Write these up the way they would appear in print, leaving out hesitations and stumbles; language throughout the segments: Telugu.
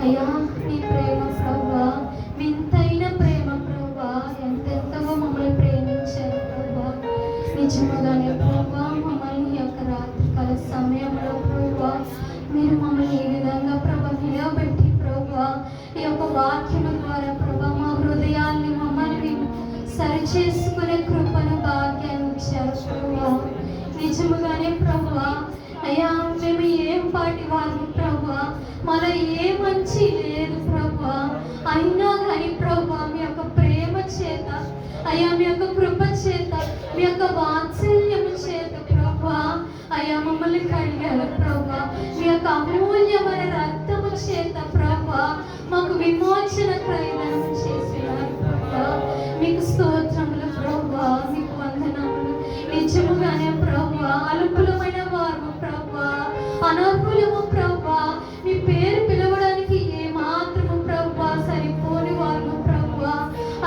అయ్యా నీ ప్రేమ ప్రభా, వింతైన ప్రేమ ప్రభా, ఎంతెంతగా మమ్మల్ని ప్రేమించారు ప్రభా. నిజముగానే ప్రభా, మమ్మల్ని ఈ యొక్క రాత్రికాల సమయంలో ప్రభా మీరు మమ్మల్ని ఈ విధంగా ప్రభా నిలబెట్టి ప్రభా ఈ యొక్క వాక్యం ద్వారా ప్రభా మా హృదయాన్ని మమ్మల్ని సరిచేసుకునే కృపను భాగ్యాన్ని ఇచ్చారు ప్రభా. నిజముగానే ప్రభా, అయ్యా మేము ఏం పాటి వారిని ప్రభా, మన ఏ మంచి లేదు ప్రభా, అయినా కానీ ప్రభా మీ యొక్క ప్రేమ చేత, అయ్యా మీ యొక్క కృప చేత, మీ యొక్క వాత్సల్యము చేత ప్రభా అయ్యా మమ్మల్ని కడిగారు ప్రభా. మీ యొక్క అమూల్యమైన రక్తము చేత ప్రభా మాకు విమోచన క్రయదనం చేసినారు ప్రభా. మీకు స్తోత్రములు ప్రభా, మీకు వందనములు. నిజముగానే ప్రభా అల్పులమైన వారు ప్రభా, అనర్హులము ప్రభా, మీ పేరు పిలవడానికి ఏమాత్రము ప్రభా సరిపోని వారు ప్రభా.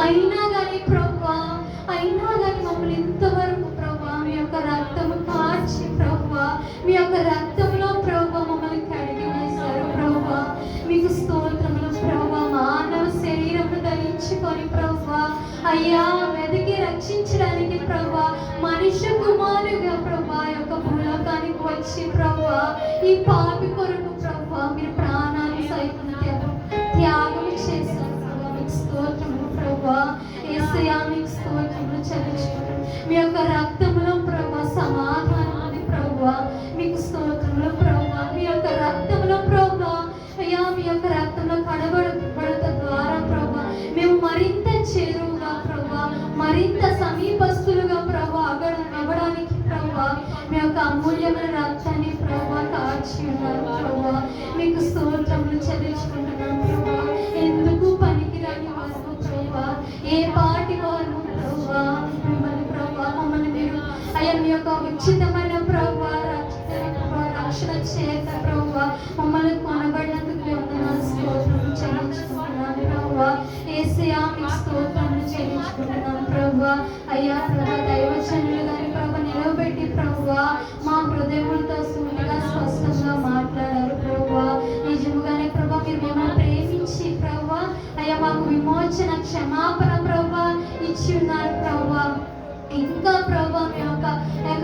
అయినా కానీ ప్రభా, అయినా కానీ మమ్మల్ని ఇంతవరకు ప్రభా మీ యొక్క రక్తము కార్చి ప్రభా, మీ యొక్క రక్తంలో ప్రభా మమ్మల్ని కడిగి వేశారు ప్రభా. మీకు స్తోత్రములు ప్రభా. మానవ శరీరము ధరించుకొని ప్రభా అయ్యా వెతికి రక్షించడానికి ప్రభా మనిషి కుమారుగా ప్రభా యొక్క భూలోకానికి వచ్చి ప్రభా ఈ పాపి కొరకు ప్రభా మీరు ప్రాణాన్ని సైతం త్యాగం చేశారు ప్రభా. మీకు స్తోత్రములు ప్రభా. యేసయ్యా మీకు స్తోత్రములు చెల్లించుకుంటారు. మీ యొక్క రక్తంలో ప్రభా సమాధానం ఉంది ప్రభా. మీకు స్తోత్రములు ప్రభా. మీ యొక్క రక్తంలో ప్రభా అయ్యా మీ యొక్క రక్తంలో కడగబడత ద్వారా ప్రభా మేము మరింత చేరువుగా ప్రభా, మరింత సమీపస్తులుగా ప్రభా అవ్వడానికి ప్రభా మీ యొక్క అమూల్యమైన రక్తాన్ని ప్రభా కాచి ఉన్నారు ప్రభా. మీకు స్తోత్రములు చెల్లించుకుంటున్నాం ప్రభా. ఎందుకు పనికిరాని వారు ప్రభా, ఏ పాటి వారు ప్రభా, మిమ్మల్ని ప్రభా మమ్మల్ని మీరు అయ్యా మీ యొక్క ఉచితమైన ప్రభా రక్షణ చేత ప్రభా మమ్మల్ని కొనబడినందుకు వందనాలు స్తోత్రములు చెల్లించుకుంటున్నాం ప్రభా. యేసయ్యా మీకు స్తోత్రములు చెల్లించుకుంటున్నాం ప్రభా. అయ్యా ప్రభా దైవజనులు గారి ప్రభా నిలబెట్టి ప్రభా మా హృదయములతో సూటిగా స్పష్టంగా మాట్లాడారు ప్రభా. నిజముగానే ప్రభా మీరు మమ్మల్ని ప్రేమించి ప్రభా అయ్యా మాకు విమోచన క్షమాపణ ప్రభా ఇచ్చి ఉన్నారు ప్రభా. ఇంకా ప్రభా మీ యొక్క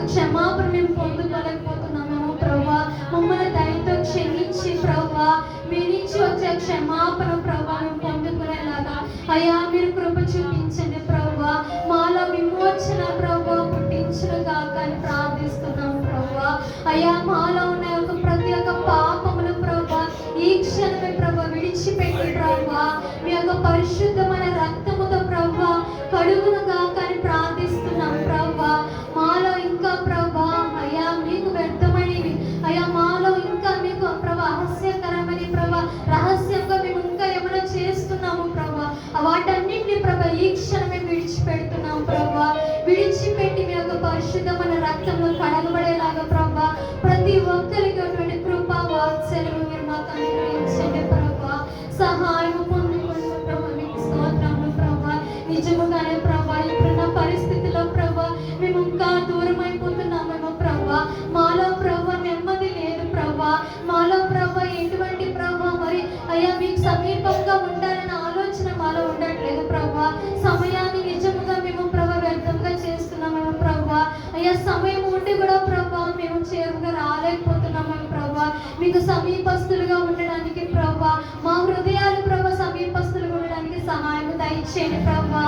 క్షమాపణ మేము పొందుకోలేకపోతున్నామేమో ప్రభా. మమ్మల్ని దయతో క్షమించి ప్రభా మీ నుంచి వచ్చే క్షమాపణ ప్రభా మేము పొందుకునేలాగా అయ్యా మీరు కృప చూపించండి ప్రభా. మాలో విమోచన ప్రభా పుట్టించును కాక అని ప్రార్థిస్తున్నాం ప్రభా. అయ్యా మాలో ఉన్న యొక్క ప్రతి ఒక్క పాపములు ప్రభా ఈ క్షణమే ప్రభా విడిచిపెట్టి ప్రభా మీ యొక్క పరిశుద్ధమైన రక్తముతో ప్రభా కడుగును కాక అని ప్రార్థిస్తున్నాం ప్రభా. మాలో ఇంకా ప్రభా అయ్యా మీకు వ్యర్థమైనవి అయ్యా మాలో ఇంకా మీకు ప్రభా రహస్యకరమని ప్రభా రహస్యంగా మేము ఇంకా ఏమైనా చేస్తున్నాము ప్రభా వాటన్నింటినీ ప్రభా ఈ క్షణమే విడిచిపెడుతున్నాం ప్రభా. విడిచిపెట్టి మీ యొక్క పరిశుద్ధమైన రక్తంలో కడగబడేలాగా ప్రభా ప్రతి ఒక్కరికి అటువంటి కృపా వాత్సల్యం మీరు మాకు అనుగ్రహించండి ప్రభా. సహాయం పొందుకున్న ప్రభా మీకు స్తోత్రములు ప్రభా. నిజముగానే ప్రభా ఇప్పుడున్న పరిస్థితిలో ప్రభా మేము ఇంకా దూరం అయిపోతున్నామేమో ప్రభా. మాలో ప్రభా నెమ్మది లేదు ప్రభా. మాలో ప్రభా ఎటువంటి ప్రభా మరి అయ్యా మీకు సమీపంగా ఉండాలనే ఆలోచన మాలో ఉండట్లేదు ప్రభా. సమయాన్ని నిజముగా మేము ప్రభా వ్యర్థంగా చేస్తున్నామేమో ప్రభా. అయ్యా సమయం ఉండి కూడా ప్రభా మేము చేరుగా రాలేకపోతున్నామేమో ప్రభా. మీకు సమీపస్తులుగా ఉండడానికి ప్రభా మా హృదయాలు ప్రభా సమీపస్తులుగా ఉండడానికి సహాయం దయచేయండి ప్రభా.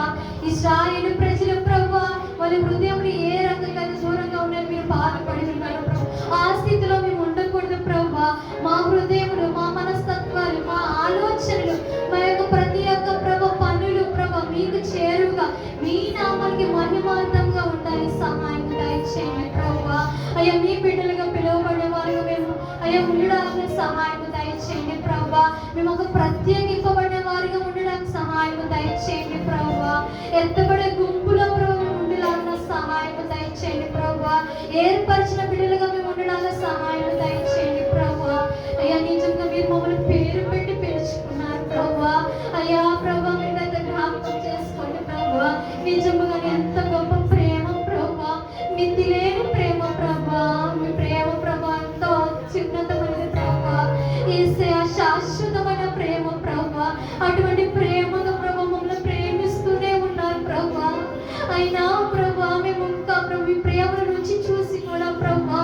ఇశ్రాయేలు ప్రజలు ప్రభా వాళ్ళ హృదయంలో ఏ రకంగా దూరంగా ఉన్నది మీరు బాధపడి ఉన్నారు ప్రభా. ఆ స్థితిలో మేము ఉండకూడదు ప్రభా. మా హృదయములు మా మనస్తత్వాలు మా ఆలోచనలు మా యొక్క ప్రతి ఒక్క ప్రభా పనులు ప్రభా మీకు చేరుగా మీ నామానికి మహిమార్థంగా ఉండాలి. సహాయం దయచేయండి ప్రభా. అయ్యా మీ బిడ్డలుగా పిలువబడే వారు మేము అయ్యా ఉండడానికి సహాయం దయచేయండి ప్రభా. మేము ఒక ప్రత్యేకింపబడిన వారిగా ఉండడానికి సహాయం దయచేయండి ప్రభా. ఎత్తబడే గుంపులో ప్రభా మేము ఉండడానికి సహాయం దయచేయండి ప్రభా. ఏర్పరిచిన బిడ్డలుగా మేము ఉండడానికి సహాయం దయచేయండి ప్రభా. అయ్యా నిజంగా మీరు మమ్మల్ని పేరు పెట్టి పిలుచుకున్నారు ప్రభా. అయ్యా ప్రభా మీరు అయితే జ్ఞాపకం చేసుకోండి ప్రభా. నిజంగా ఎంత గొప్ప ప్రేమ ప్రభా, మితి లేని ప్రేమ ప్రభా. మీ ప్రేమ ప్రభా ఎంతో చిన్నతమైనది ప్రభా. ఈ శాశ్వతమైన ప్రేమ అటువంటి ప్రేమగా ప్రభా మమ్మల్ని ప్రేమిస్తూనే ఉన్నారు ప్రభా. అయినా ప్రభా మేము ఇంకా ప్రభు ఈ ప్రేమను రుచి చూసి కూడా ప్రభా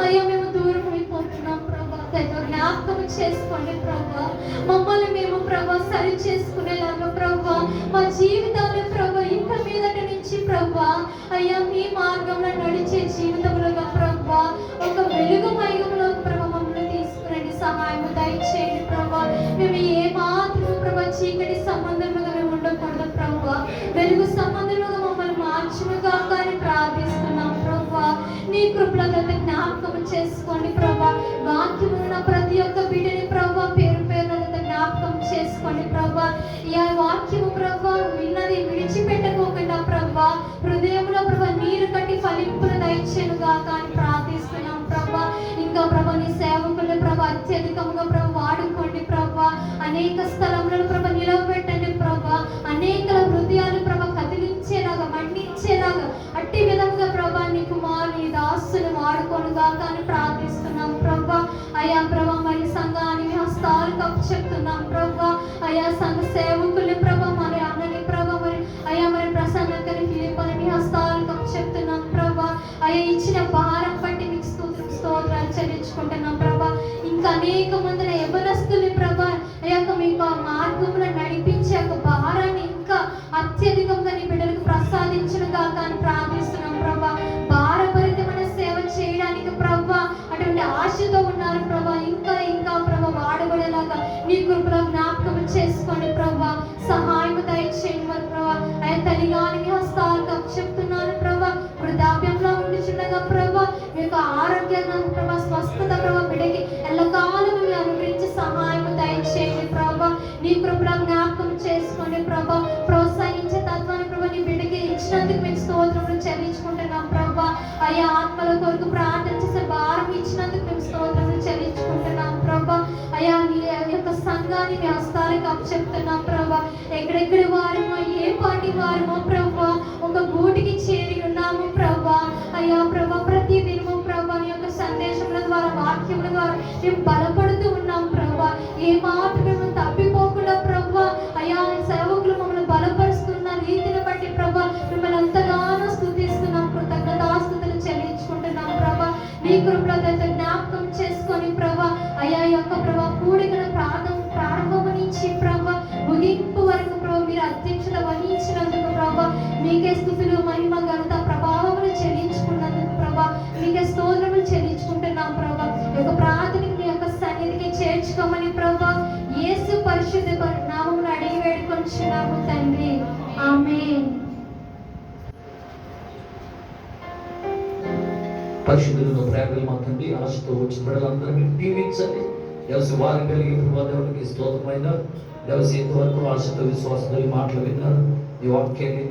అయ్యా మేము దూరం అయిపోతున్నాం ప్రభా. జ్ఞాపకం చేసుకోండి ప్రభా. మమ్మల్ని మేము ప్రభా సరి చేసుకునేలాగా ప్రభా మా జీవితాలు ప్రభా ఇంకా మీదటి నుంచి ప్రభా అయ్యా మీ మార్గంలో నడిచే జీవితంలోగా ప్రభా ఒక వెలుగు మైగంలో ప్రభా మమ్మల్ని తీసుకురండి, సహాయం దయచేయండి ప్రభా. మేము ఏ మాత్రం ప్రభా చీకటి సంబంధంగా మేము ఉండకూడదు ప్రభా, వెలుగు సంబంధంగా మమ్మల్ని మార్చునుగా కానీ ప్రార్థిస్తున్నాం ప్రభా. నీ కృపలో జ్ఞాపకం చేసుకోండి ప్రభా. వాక్యమున్న ప్రతి ఒక్క బిడ్డని ప్రభా పేరు పేరున జ్ఞాపకం చేసుకోండి ప్రభా. ఈ వాక్యము ప్రభా విన్నది విడిచిపెట్టకోకుండా ప్రభా హృదయంలో ప్రభా నీరు కట్టి ఫలింపులు దయచేనుగా కానీ ప్రార్థిస్తున్నాం ప్రభా. ఇంకా ప్రభా నీ సేవకులు ప్రభా అత్యధికంగా ప్రభా వాడుకోండి ప్రభా. అనేక స్థలములను ప్రభా నిలవబెట్టండి ప్రభా. అనేక హృదయాలు ప్రభా కదిలించేలాగా మండించేలాగా అట్టి విధంగా ప్రభా నీ కుమారుని దాసులు వాడుకోనుగా కానీ ప్రార్థిస్తున్నాం ప్రభా. అయా ప్రభా మరి సంఘాన్ని హస్తాలు కప్పు చెప్తున్నాం ప్రభా. అయా సంఘ సేవకుల్ని ప్రభా మరి అన్నని ప్రభా మరి అయా మరి ప్రసన్నతని ఫిలిపని హస్తాలు కప్పు చెప్తున్నాం ప్రభా. అయా ఇచ్చిన భారం బట్టి మీకు స్తోత్రాలు చెల్లించుకుంటున్నాం ప్రభా. ఇంకా అనేక మందిని యవనస్తుల్ని ప్రభా అయ్యాక మీకు ఆ మార్గంలో నడిపించే ఒక భారాన్ని ఇంకా అత్యధికంగా నీ బిడ్డలకు ప్రసాదించునుగా కానీ ప్రార్థిస్తున్నాం ప్రభా. భారభరితమైన సేవ చేయడానికి ప్రభా అటువంటి ఆశతో ఉన్నారు ప్రభా. ఇంకా ఇంకా ప్రభా వాడబడేలాగా నీ కృపలో జ్ఞాపకం చేసుకోండి ప్రభా. సహాయం దయచేయండి మరి ప్రభా. ఆయన తల్లిగానికి హస్తాలు కప్పు చెప్తున్నాను ప్రభా. వృద్ధాప్యంలో ఉండిచుండగా ప్రభా మీ యొక్క ఆరోగ్యంగా ప్రభా స్వస్థత ప్రభా బిడ్డకి ఎల్లకాలం మీరు అనుగ్రహించి సహాయం దయచేయండి ప్రభా. నీ కృపలో జ్ఞాపకం చేసుకోండి ప్రభా. ప్రోత్సహించే తత్వాన్ని ప్రభా నీ బిడ్డకి ఇచ్చినందుకు మీకు స్తోత్రములు చెల్లించుకుంటున్నాం ప్రభా. అయ్యా ఆత్మల కొరకు ప్రార్థన చేసే భారం ఇచ్చినందుకు మేము స్తోత్రములు చెల్లించుకుంటున్నాం ప్రభా. అయ్యా నీ యొక్క సంఘాన్ని మీ హస్తాలకు అప్పచెప్తున్నాం ప్రభా. ఎక్కడెక్కడి వారమో ఏ పాటి వారమో ప్రభా ఒక గూటికి చేరి ఉన్నాము ప్రభా. అయ్యా ప్రభా ప్రతి దినము ప్రభా నీ యొక్క సందేశముల ద్వారా వాక్యముల ద్వారా మేము బలపడుతూ ఉన్నాం ప్రభా. ఏ మాట మేము తప్పిపోకుండా ప్రభా అయ్యా సేవకులు మమ్మల్ని బలపరుస్తున్న రీతిని బట్టి ప్రభా మిమ్మల్ని ఎంతగానో స్తుతిస్తున్నాం, కృతజ్ఞతాస్తుతులు చెల్లించుకుంటున్నాం ప్రభా. నీ కృపలో జ్ఞాపకం చేసుకొని ప్రభా అయ్యా యొక్క ప్రభా కూడికను ప్రారంభం నుంచి ప్రభా ముగింపు వరకు ప్రభా మీరు అధ్యక్షత వహించినందుకు ప్రభా మీకే స్తుతులు మహిమ ఘనత ప్రభావములు చెల్లించుకున్నందుకు ప్రభా మీకే స్తోత్రములు చెల్లించుకుంటున్నాం ప్రభా. ఈ యొక్క ప్రార్థనకి మీ యొక్క సన్నిధికి చేర్చుకోమని ప్రభా యేసు పరిశుద్ధ నామమున అడిగి వేడుకొంచున్నాము తండ్రి, ఆమేన్. పరిశుద్ధులను ప్రేమలు మా తండ్రి ఆశతో వచ్చిన బిడ్డలందరూ మీరు దీవించండి. దేవసి వారి కలిగి దేవునికి స్తోత్రమైన దేవసి ఇంతవరకు ఆశతో విశ్వాసంతో ఈ మాటలు విన్నారు. ఈ వాక్యాన్ని